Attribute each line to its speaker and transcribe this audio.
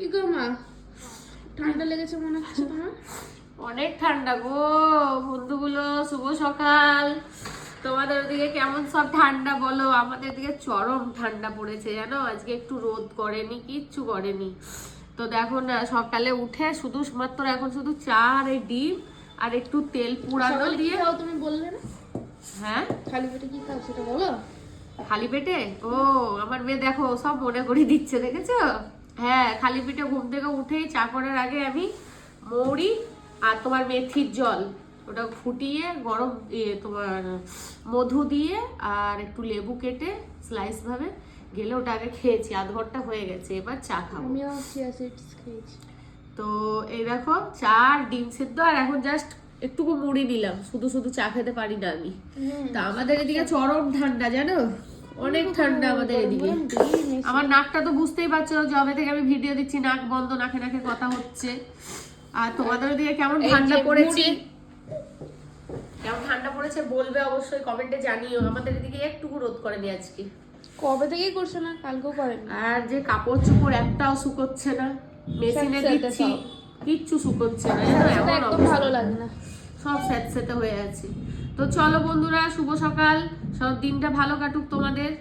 Speaker 1: কি গো মা, ঠান্ডা লেগেছে মনে হচ্ছে তোমার?
Speaker 2: অনেক ঠান্ডা গো বন্ধুগুলো, শুভ সকাল। তোমাদের ওদিকে কেমন সব ঠান্ডা বলো? আমাদের দিকে চরম ঠান্ডা পড়েছে জানো। আজকে একটু রোদ করেনি, কিচ্ছু করেনি। তো দেখো না, সকালে উঠে শুধু মাত্র এখন শুধু চা আর এই ডিম আর একটু তেল পুরানো দিয়ে।
Speaker 1: তুমি বললে না
Speaker 2: হ্যাঁ,
Speaker 1: খালি পেটে কি খাও সেটা বলো।
Speaker 2: খালি পেটে? ও আমার মেয়ে দেখো সব মনে করে দিচ্ছে, দেখেছো? হ্যাঁ, খালি পেটে ঘুম থেকে উঠেই চা করার আগে আমি মৌরি আর তোমার মেথির জল ওটা ফুটিয়ে গরম তোমার মধু দিয়ে আর একটু লেবু কেটে স্লাইস ভাবে গেলে ওটা আগে খেয়েছি, আধ ঘন্টা হয়ে গেছে, এবার চা খাবো।
Speaker 1: আমিও চিয়া সিডস খেয়েছি।
Speaker 2: তো এই দেখো চা আর ডিম সেদ্ধ, আর এখন জাস্ট একটুকু মুড়ি নিলাম, শুধু শুধু চা খেতে পারি না আমি। তা আমাদের এদিকে চরম ঠান্ডা জানো, অনেক ঠান্ডা আমাদের এদিকে। আমার নাকটা তো বুঝতেই পারছো, যবে থেকে আমি ভিডিও দিচ্ছি নাক বন্ধ, নাকে নাকে কথা হচ্ছে। আর তোমাদের ওদিকে কেমন ঠান্ডা পড়েছে, কেমন ঠান্ডা পড়েছে বলবে অবশ্যই কমেন্টে জানিও। আমাদের এদিকে একটুকু রোদ করেনি আজকে।
Speaker 1: কবে থেকেই করছে না, কালকেও করেনি।
Speaker 2: আর যে কাপড় চোপড় একটাও শুকোচ্ছে না, মেশিনে দিচ্ছি কিচ্ছু শুকোচ্ছে না জানো, এমন
Speaker 1: একদম
Speaker 2: অবস্থা।
Speaker 1: ভালো লাগে না,
Speaker 2: সব স্যাঁতস্যাঁতে হয়ে আছে। তো চলো বন্ধুরা, শুভ সকাল, সব দিনটা ভালো কাটুক তোমাদের।